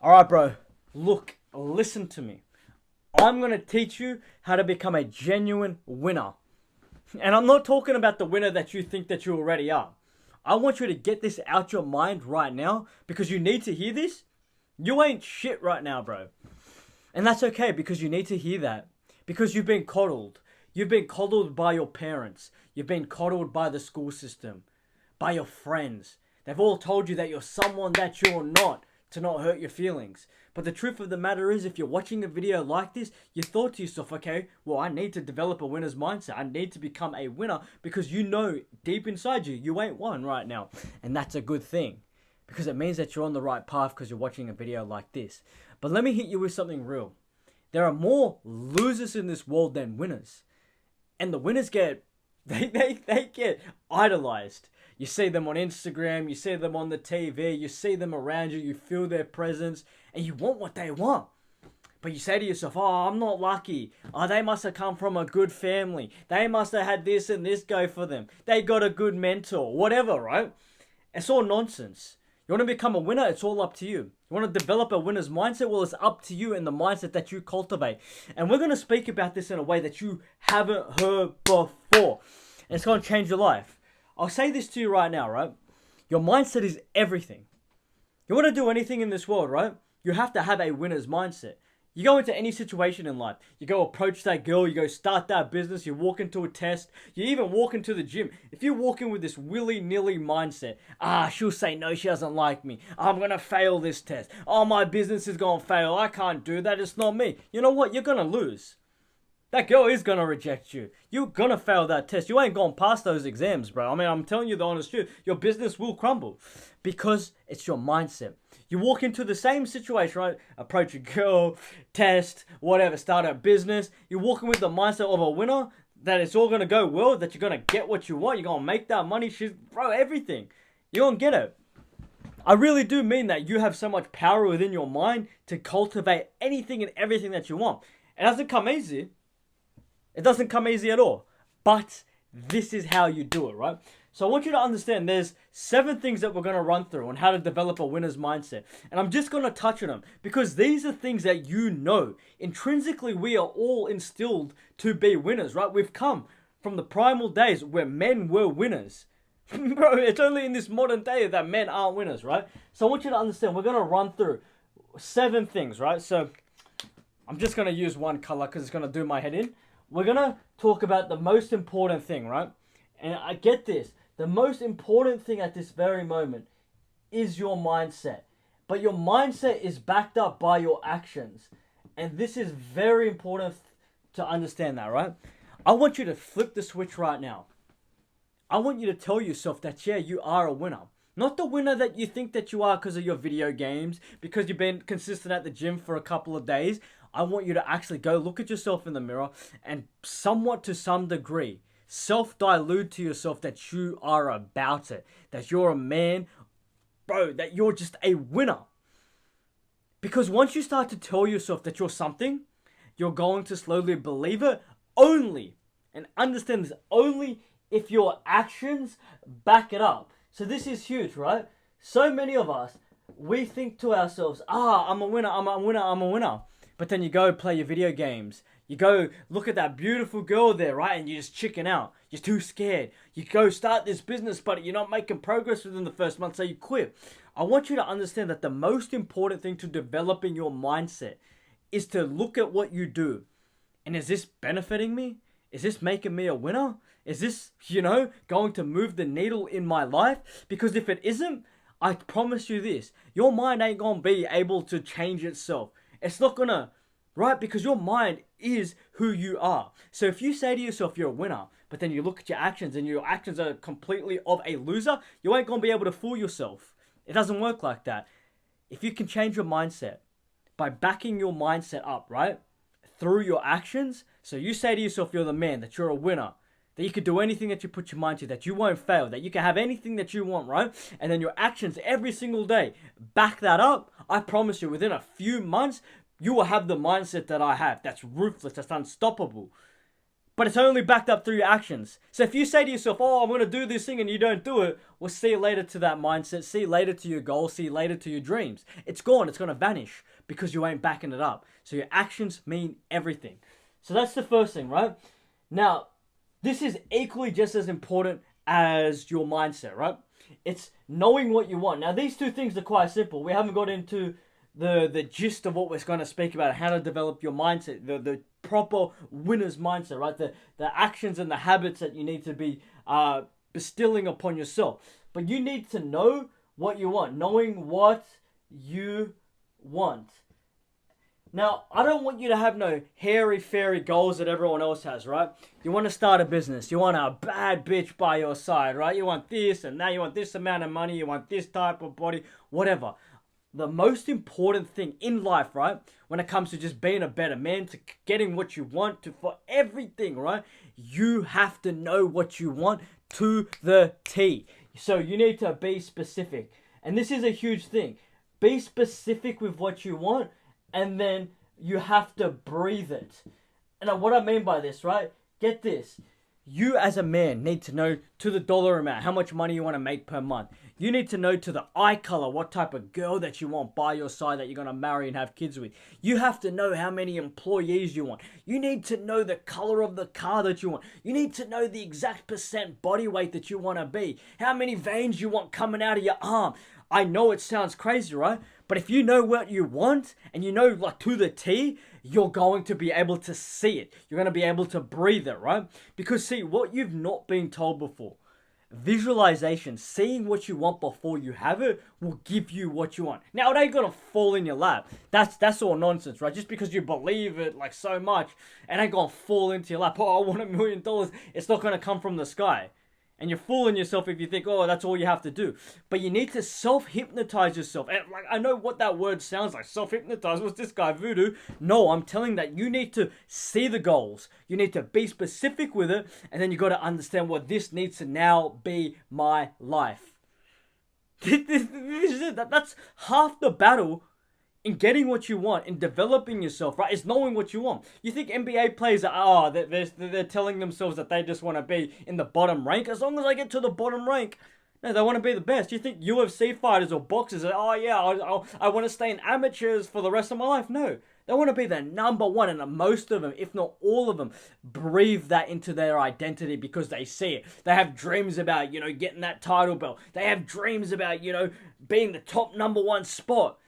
Alright, bro. Look, listen to me. I'm going to teach you how to become a genuine winner. And I'm not talking about the winner that you think that you already are. I want you to get this out your mind right now because you need to hear this. You ain't shit right now, bro. And that's okay because you need to hear that. Because you've been coddled. You've been coddled by your parents. You've been coddled by the school system. By your friends. They've all told you that you're someone that you're not, to not hurt your feelings. But the truth of the matter is, if you're watching a video like this, you thought to yourself, okay, well, I need to develop a winner's mindset. I need to become a winner because you know deep inside you, you ain't one right now. And that's a good thing because it means that you're on the right path because you're watching a video like this. But let me hit you with something real. There are more losers in this world than winners. And the winners get, they get idolized. You see them on Instagram, you see them on the TV, you see them around you, you feel their presence, and you want what they want. But you say to yourself, oh, I'm not lucky. Oh, they must have come from a good family. They must have had this and this go for them. They got a good mentor, whatever, right? It's all nonsense. You want to become a winner? It's all up to you. You want to develop a winner's mindset? Well, it's up to you and the mindset that you cultivate. And we're going to speak about this in a way that you haven't heard before. And it's going to change your life. I'll say this to you right now, right? Your mindset is everything. You want to do anything in this world, right? You have to have a winner's mindset. You go into any situation in life. You go approach that girl. You go start that business. You walk into a test. You even walk into the gym. If you walk in with this willy-nilly mindset, she'll say no, she doesn't like me. I'm going to fail this test. Oh, my business is going to fail. I can't do that. It's not me. You know what? You're going to lose. That girl is going to reject you. You're going to fail that test. You ain't going to pass those exams, bro. I mean, I'm telling you the honest truth. Your business will crumble because it's your mindset. You walk into the same situation, right? Approach a girl, test, whatever, start a business. You're walking with the mindset of a winner, that it's all going to go well, that you're going to get what you want. You're going to make that money. Bro, everything. You're going to get it. I really do mean that you have so much power within your mind to cultivate anything and everything that you want. It doesn't come easy. It doesn't come easy at all. But this is how you do it, right? So I want you to understand there's 7 things that we're going to run through on how to develop a winner's mindset. And I'm just going to touch on them because these are things that you know. Intrinsically, we are all instilled to be winners, right? We've come from the primal days where men were winners. Bro, it's only in this modern day that men aren't winners, right? So I want you to understand we're going to run through 7 things, right? So I'm just going to use one color because it's going to do my head in. We're going to talk about the most important thing, right? And I get this. The most important thing at this very moment is your mindset. But your mindset is backed up by your actions. And this is very important to understand that, right? I want you to flip the switch right now. I want you to tell yourself that, yeah, you are a winner. Not the winner that you think that you are because of your video games, because you've been consistent at the gym for a couple of days. I want you to actually go look at yourself in the mirror and somewhat to some degree, self-dilute to yourself that you are about it. That you're a man, bro, that you're just a winner. Because once you start to tell yourself that you're something, you're going to slowly believe it only, and understand this, only if your actions back it up. So this is huge, right? So many of us, we think to ourselves, I'm a winner, I'm a winner, I'm a winner. But then you go play your video games. You go look at that beautiful girl there, right? And you just chicken out. You're too scared. You go start this business, but you're not making progress within the first month, so you quit. I want you to understand that the most important thing to developing your mindset is to look at what you do. And is this benefiting me? Is this making me a winner? Is this, going to move the needle in my life? Because if it isn't, I promise you this. Your mind ain't going to be able to change itself. It's not going to, right? Because your mind is who you are. So if you say to yourself you're a winner, but then you look at your actions and your actions are completely of a loser, you ain't going to be able to fool yourself. It doesn't work like that. If you can change your mindset by backing your mindset up, right? Through your actions. So you say to yourself you're the man, that you're a winner, that you can do anything that you put your mind to, that you won't fail, that you can have anything that you want, right? And then your actions every single day back that up. I promise you, within a few months, you will have the mindset that I have. That's ruthless, that's unstoppable. but it's only backed up through your actions. So if you say to yourself, oh, I'm going to do this thing, and you don't do it, well, see you later to that mindset, see you later to your goals, see you later to your dreams. It's gone, it's going to vanish because you ain't backing it up. So your actions mean everything. So that's the first thing, right? Now, this is equally just as important as your mindset, right? It's knowing what you want. Now, these two things are quite simple. We haven't got into the gist of what we're going to speak about, how to develop your mindset, the proper winner's mindset, right? The actions and the habits that you need to be bestilling upon yourself. But you need to know what you want, knowing what you want. Now, I don't want you to have no hairy-fairy goals that everyone else has, right? You want to start a business. You want a bad bitch by your side, right? You want this and that. You want this amount of money. You want this type of body, whatever. The most important thing in life, right, when it comes to just being a better man, to getting what you want, to for everything, right, you have to know what you want to the T. So you need to be specific. And this is a huge thing. Be specific with what you want, and then you have to breathe it. And what I mean by this, right, get this. You as a man need to know to the dollar amount how much money you want to make per month. You need to know to the eye color what type of girl that you want by your side that you're going to marry and have kids with. You have to know how many employees you want. You need to know the color of the car that you want. You need to know the exact percent body weight that you want to be. How many veins you want coming out of your arm. I know it sounds crazy, right? But if you know what you want and you know like to the T, you're going to be able to see it. You're going to be able to breathe it, right? Because see, what you've not been told before, visualization, seeing what you want before you have it, will give you what you want. Now, it ain't going to fall in your lap. That's all nonsense, right? Just because you believe it like so much, it ain't going to fall into your lap. Oh, I want $1 million. It's not going to come from the sky. And you're fooling yourself if you think, oh, that's all you have to do. But you need to self-hypnotize yourself. And like, I know what that word sounds like. Self-hypnotize. What's this guy, voodoo? No, I'm telling that you need to see the goals. You need to be specific with it. And then you got to understand what this needs to now be my life. This is it. That's half the battle in getting what you want, in developing yourself, right? It's knowing what you want. You think NBA players are, they're telling themselves that they just want to be in the bottom rank. As long as I get to the bottom rank, no, they want to be the best. You think UFC fighters or boxers are, oh yeah, I want to stay in amateurs for the rest of my life? No, they want to be the number one, and most of them, if not all of them, breathe that into their identity because they see it. They have dreams about, getting that title belt. They have dreams about, being the top number one spot.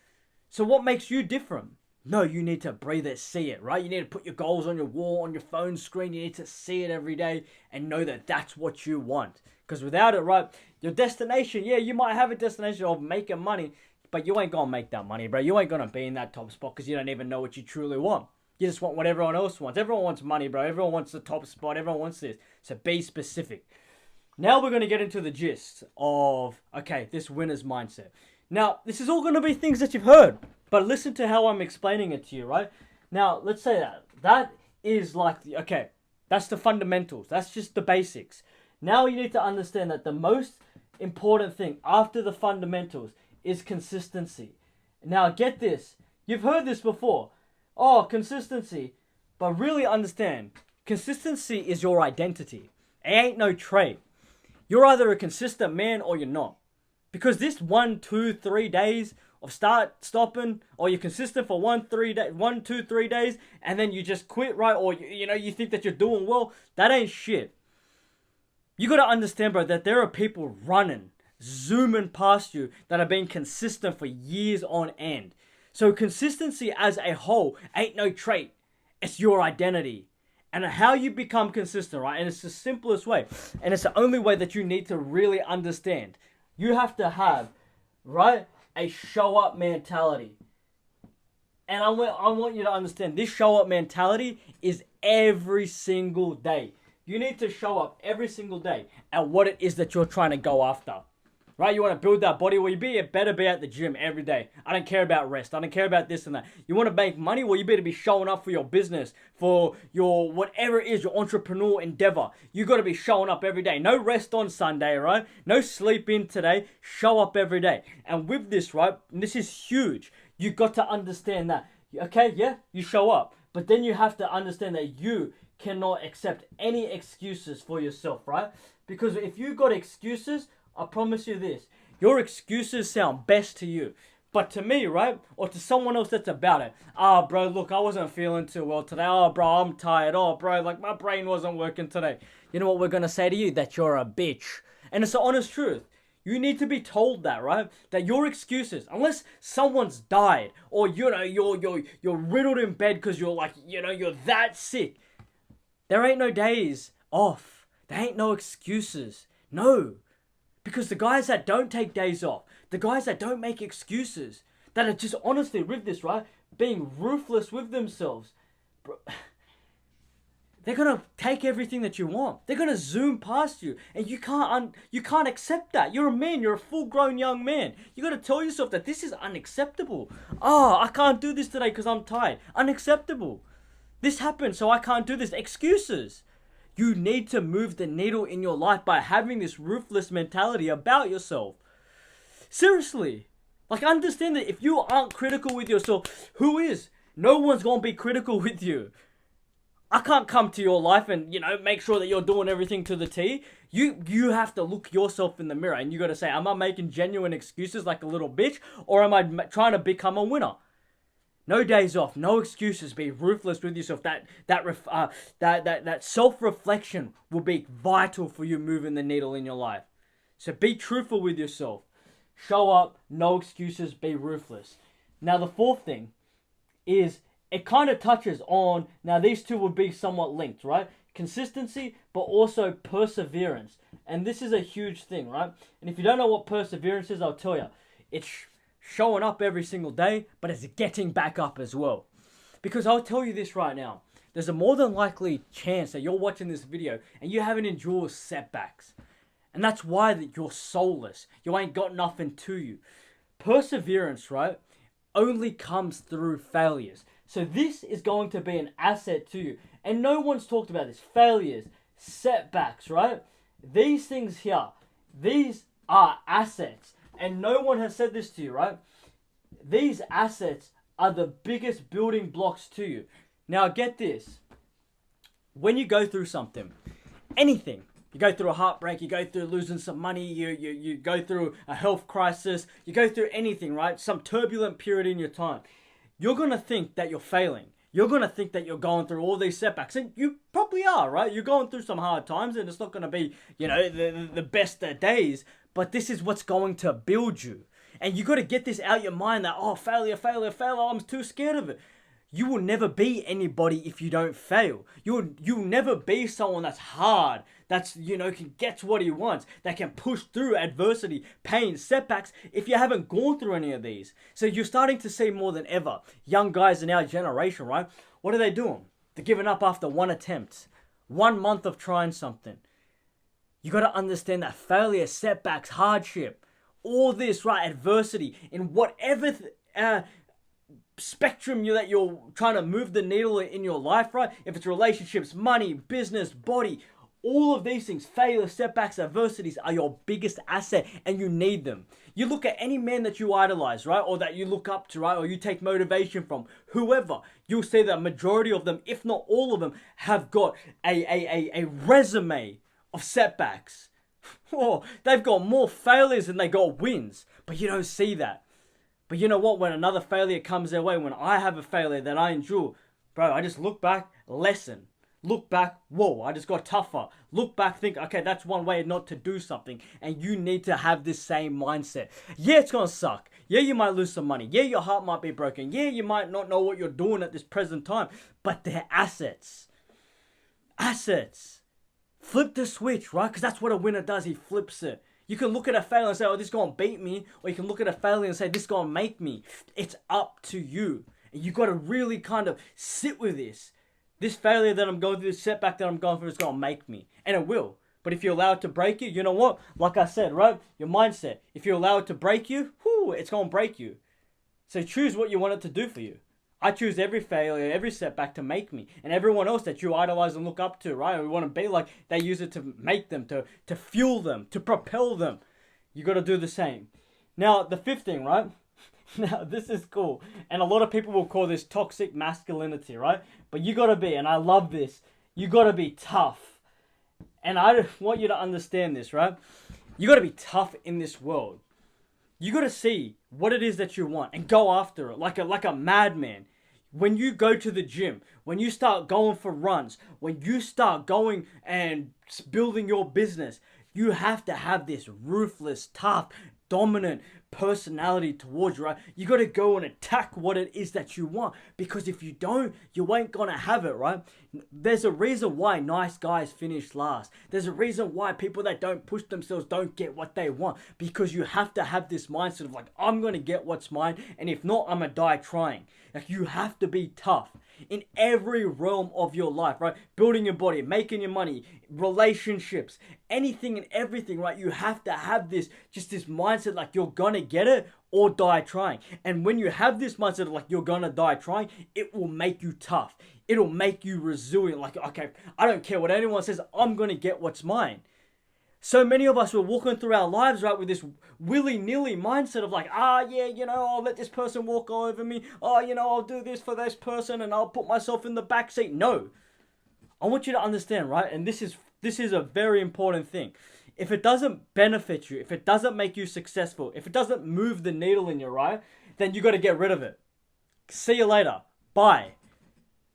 So what makes you different? No, you need to breathe it, see it, right? You need to put your goals on your wall, on your phone screen. You need to see it every day and know that that's what you want. Because without it, right, your destination, yeah, you might have a destination of making money, but you ain't going to make that money, bro. You ain't going to be in that top spot because you don't even know what you truly want. You just want what everyone else wants. Everyone wants money, bro. Everyone wants the top spot. Everyone wants this. So be specific. Now we're going to get into the gist of, okay, this winner's mindset. Now, this is all going to be things that you've heard, but listen to how I'm explaining it to you, right? Now, let's say that is like, okay, that's the fundamentals. That's just the basics. Now you need to understand that the most important thing after the fundamentals is consistency. Now, get this. You've heard this before. Oh, consistency. But really understand, consistency is your identity. It ain't no trait. You're either a consistent man or you're not. Because this 1, 2, 3 days of stopping, or you're consistent for 1, 2, 3 days, and then you just quit, right? Or, you think that you're doing well, that ain't shit. You got to understand, bro, that there are people running, zooming past you that have been consistent for years on end. So consistency as a whole ain't no trait. It's your identity. And how you become consistent, right? And it's the simplest way. And it's the only way that you need to really understand. You have to have, right, a show-up mentality. And I want you to understand, this show-up mentality is every single day. You need to show up every single day at what it is that you're trying to go after. Right? You want to build that body? Well, it better be at the gym every day. I don't care about rest. I don't care about this and that. You want to make money? Well, you better be showing up for your business, for your whatever it is, your entrepreneurial endeavor. You got to be showing up every day. No rest on Sunday, right? No sleep in today. Show up every day. And with this, right, and this is huge. You got to understand that. Okay, yeah, you show up. But then you have to understand that you cannot accept any excuses for yourself, right? Because if you got excuses, I promise you this, your excuses sound best to you. But to me, right, or to someone else that's about it, bro, look, I wasn't feeling too well today. Oh, bro, I'm tired. Oh, bro, like my brain wasn't working today. You know what we're gonna say to you? That you're a bitch. And it's the honest truth. You need to be told that, right? That your excuses, unless someone's died, or you're riddled in bed because you're like, you're that sick. There ain't no days off. There ain't no excuses. No. Because the guys that don't take days off, the guys that don't make excuses, that are just honestly with this, right? Being ruthless with themselves, bro, they're gonna take everything that you want. They're gonna zoom past you, and you can't accept that. You're a man. You're a full-grown young man. You gotta tell yourself that this is unacceptable. I can't do this today because I'm tired. Unacceptable. This happened, so I can't do this. Excuses. You need to move the needle in your life by having this ruthless mentality about yourself. Seriously. Like, understand that if you aren't critical with yourself, who is? No one's gonna be critical with you. I can't come to your life and, make sure that you're doing everything to the T. You have to look yourself in the mirror and you got to say, am I making genuine excuses like a little bitch, or am I trying to become a winner? No days off, no excuses. Be ruthless with yourself. That self-reflection will be vital for you moving the needle in your life. So be truthful with yourself. Show up, no excuses, be ruthless. Now the fourth thing is, it kind of touches on, now these two would be somewhat linked, right? Consistency, but also perseverance. And this is a huge thing, right? And if you don't know what perseverance is, I'll tell you. It's showing up every single day, but it's getting back up as well. Because I'll tell you this right now. There's a more than likely chance that you're watching this video and you haven't endured setbacks. And that's why that you're soulless. You ain't got nothing to you. Perseverance, right, only comes through failures. So this is going to be an asset to you. And no one's talked about this. Failures, setbacks, right? These things here, these are assets. And no one has said this to you, right? These assets are the biggest building blocks to you. Now get this. When you go through something, anything, you go through a heartbreak, you go through losing some money, you go through a health crisis, you go through anything, right? Some turbulent period in your time. You're going to think that you're failing. You're going to think that you're going through all these setbacks. And you probably are, right? You're going through some hard times and it's not going to be, the best days. But this is what's going to build you. And you got to get this out your mind that, failure, I'm too scared of it. You will never be anybody if you don't fail. You'll never be someone that's hard, that's, can get what he wants, that can push through adversity, pain, setbacks, if you haven't gone through any of these. So you're starting to see more than ever, young guys in our generation, right? What are they doing? They're giving up after one attempt, 1 month of trying something. You got to understand that failure, setbacks, hardship, all this, right, adversity, in whatever spectrum that you're trying to move the needle in your life, right? If it's relationships, money, business, body, all of these things, failure, setbacks, adversities are your biggest asset and you need them. You look at any man that you idolize, right? Or that you look up to, right? Or you take motivation from, whoever, you'll see that majority of them, if not all of them, have got a resume of setbacks. They've got more failures than they got wins, but you don't see that. But you know what? When another failure comes their way, when I have a failure that I endure, bro, I just look back, lesson. Look back, whoa, I just got tougher. Look back, think, okay, that's one way not to do something. And you need to have this same mindset. Yeah, it's going to suck. Yeah, you might lose some money. Yeah, your heart might be broken. Yeah, you might not know what you're doing at this present time. But they're assets. Assets. Flip the switch, right? Because that's what a winner does. He flips it. You can look at a failure and say, this is going to beat me. Or you can look at a failure and say, this is going to make me. It's up to you. And you got to really kind of sit with this. This failure that I'm going through, this setback that I'm going through is going to make me. And it will. But if you allow it to break you, you know what? Like I said, right? Your mindset. If you allow it to break you, it's going to break you. So choose what you want it to do for you. I choose every failure, every setback to make me. And everyone else that you idolize and look up to, right? We want to be like, they use it to make them, to fuel them, to propel them. You got to do the same. Now, the fifth thing, right? Now, this is cool. And a lot of people will call this toxic masculinity, right? But you got to be, and I love this, You got to be tough. And I want you to understand this, right? You got to be tough in this world. You got to see what it is that you want and go after it like a madman. When you go to the gym, when you start going for runs, when you start going and building your business, you have to have this ruthless, tough, dominant personality towards you, right? You got to go and attack what it is that you want, because if you don't, you ain't gonna have it, right? There's a reason why nice guys finish last. There's a reason why people that don't push themselves don't get what they want, because you have to have this mindset of like, I'm gonna get what's mine, and if not, I'm gonna die trying. Like, you have to be tough in every realm of your life, right? Building your body, making your money, relationships, anything and everything, right? You have to have this mindset like you're gonna get it or die trying. And when you have this mindset of like you're gonna die trying, it will make you tough. It'll make you resilient. Like, okay, I don't care what anyone says, I'm gonna get what's mine. So many of us were walking through our lives, right, with this willy-nilly mindset of like, yeah, I'll let this person walk over me. I'll do this for this person and I'll put myself in the back seat. No. I want you to understand, right? And this is a very important thing. If it doesn't benefit you, if it doesn't make you successful, if it doesn't move the needle in your right, then you got to get rid of it. See you later. Bye.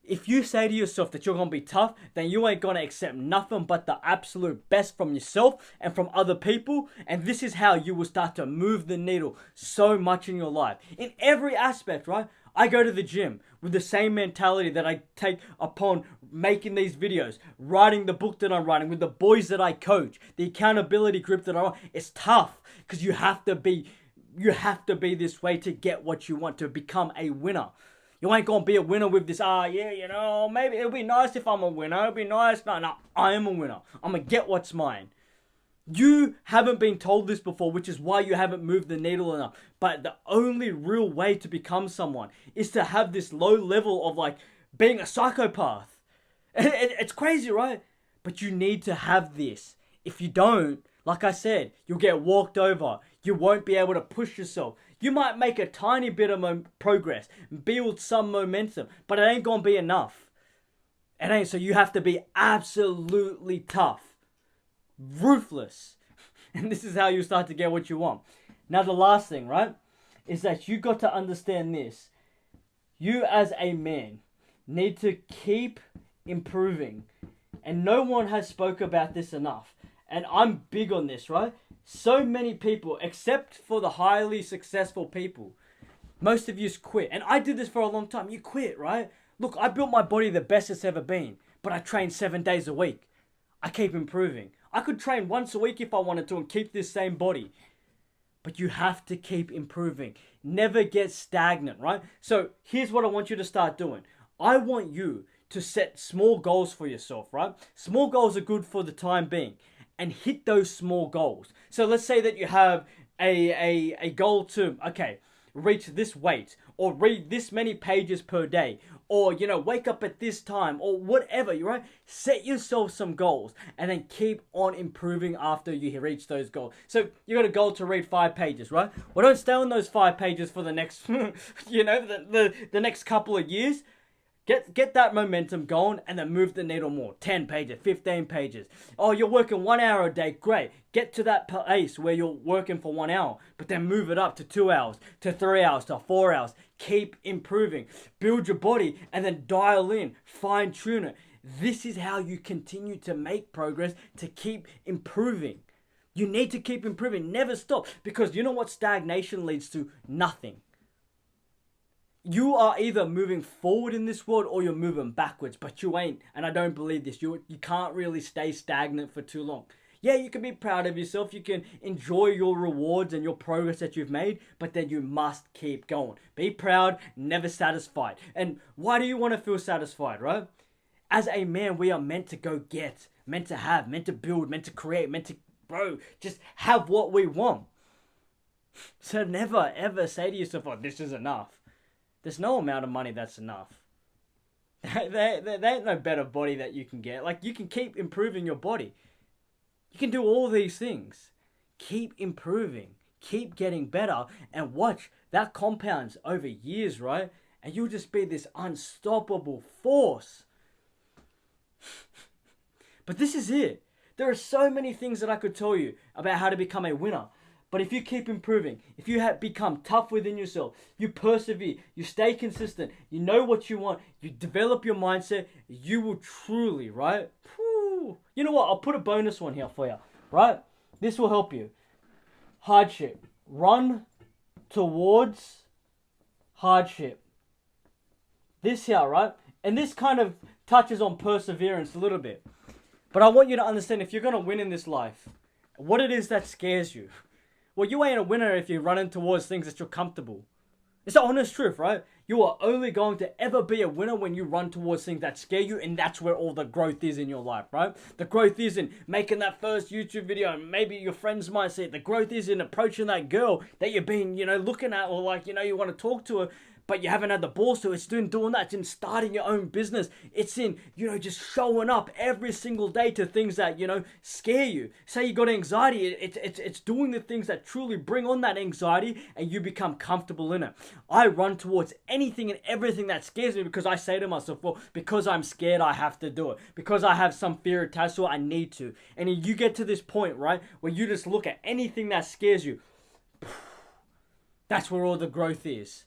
If you say to yourself that you're going to be tough, then you ain't going to accept nothing but the absolute best from yourself and from other people. And this is how you will start to move the needle so much in your life. In every aspect, right? I go to the gym with the same mentality that I take upon making these videos, writing the book that I'm writing, with the boys that I coach, the accountability group that I run. It's tough because you have to be this way to get what you want, to become a winner. You ain't gonna be a winner with this, maybe it'll be nice if I'm a winner. It'll be nice. No, I am a winner. I'm gonna get what's mine. You haven't been told this before, which is why you haven't moved the needle enough. But the only real way to become someone is to have this low level of like being a psychopath. It's crazy, right? But you need to have this. If you don't, like I said, you'll get walked over. You won't be able to push yourself. You might make a tiny bit of progress, build some momentum, but it ain't gonna be enough. It ain't. So you have to be absolutely tough, ruthless, and this is how you start to get what you want. Now the last thing, right, is that you got to understand this. You as a man need to keep improving, and no one has spoke about this enough. And I'm big on this, right? So many people, except for the highly successful people, most of you quit. And I did this for a long time. You quit, right? Look, I built my body the best it's ever been, but I train 7 days a week. I keep improving. I could train once a week if I wanted to and keep this same body. But you have to keep improving. Never get stagnant, right? So here's what I want you to start doing. I want you to set small goals for yourself, right? Small goals are good for the time being. And hit those small goals. So let's say that you have a goal to, reach this weight, or read this many pages per day, or, wake up at this time, or whatever, right? Set yourself some goals and then keep on improving after you reach those goals. So you got a goal to read 5 pages, right? Well, don't stay on those 5 pages for the next, the next couple of years. Get that momentum going and then move the needle more. 10 pages, 15 pages. Oh, you're working 1 hour a day. Great. Get to that pace where you're working for 1 hour, but then move it up to 2 hours, to 3 hours, to 4 hours. Keep improving. Build your body and then dial in, fine tune it. This is how you continue to make progress, to keep improving. You need to keep improving. Never stop, because you know what stagnation leads to? Nothing. You are either moving forward in this world or you're moving backwards, but you ain't. And I don't believe this. You can't really stay stagnant for too long. Yeah, you can be proud of yourself. You can enjoy your rewards and your progress that you've made, but then you must keep going. Be proud, never satisfied. And why do you want to feel satisfied, right? As a man, we are meant to go get, meant to have, meant to build, meant to create, meant to grow. Just have what we want. So never, ever say to yourself, this is enough. There's no amount of money that's enough. There ain't no better body that you can get. Like, you can keep improving your body. You can do all these things. Keep improving. Keep getting better. And watch, that compounds over years, right? And you'll just be this unstoppable force. But this is it. There are so many things that I could tell you about how to become a winner. But if you keep improving, if you have become tough within yourself, you persevere, you stay consistent, you know what you want, you develop your mindset, you will truly, right? You know what? I'll put a bonus one here for you, right? This will help you. Hardship. Run towards hardship. This here, right? And this kind of touches on perseverance a little bit. But I want you to understand, if you're going to win in this life, what it is that scares you. Well, you ain't a winner if you're running towards things that you're comfortable. It's the honest truth, right? You are only going to ever be a winner when you run towards things that scare you, and that's where all the growth is in your life, right? The growth is in making that first YouTube video, and maybe your friends might see it. The growth is in approaching that girl that you've been, looking at, or you want to talk to her, but you haven't had the balls to. It's doing that. It's in starting your own business. It's in, just showing up every single day to things that, scare you. Say you got anxiety. It's doing the things that truly bring on that anxiety, and you become comfortable in it. I run towards anything and everything that scares me, because I say to myself, well, because I'm scared, I have to do it. Because I have some fear attached to it, I need to. And then you get to this point, right, where you just look at anything that scares you. That's where all the growth is.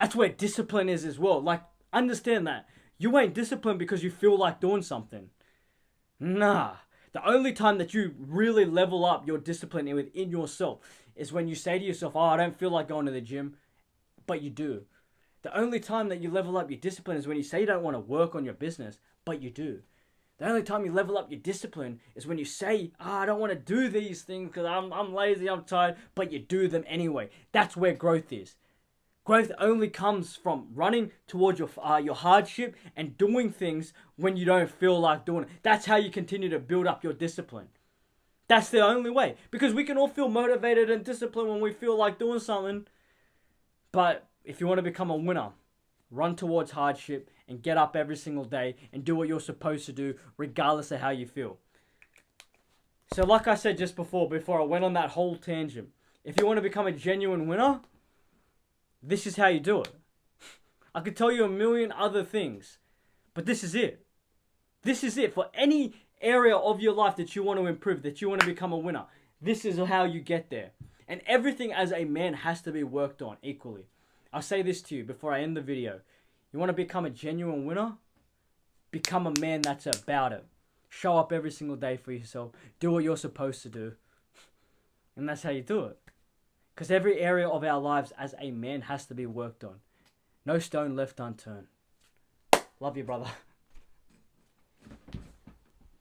That's where discipline is as well. Understand that. You ain't disciplined because you feel like doing something. Nah. The only time that you really level up your discipline within yourself is when you say to yourself, I don't feel like going to the gym, but you do. The only time that you level up your discipline is when you say you don't want to work on your business, but you do. The only time you level up your discipline is when you say, I don't want to do these things because I'm lazy, I'm tired, but you do them anyway. That's where growth is. Growth only comes from running towards your hardship and doing things when you don't feel like doing it. That's how you continue to build up your discipline. That's the only way. Because we can all feel motivated and disciplined when we feel like doing something. But if you want to become a winner, run towards hardship and get up every single day and do what you're supposed to do regardless of how you feel. So like I said just before I went on that whole tangent, if you want to become a genuine winner, this is how you do it. I could tell you a million other things, but this is it. This is it for any area of your life that you want to improve, that you want to become a winner. This is how you get there. And everything as a man has to be worked on equally. I'll say this to you before I end the video. You want to become a genuine winner? Become a man that's about it. Show up every single day for yourself. Do what you're supposed to do. And that's how you do it. Because every area of our lives as a man has to be worked on. No stone left unturned. Love you, brother.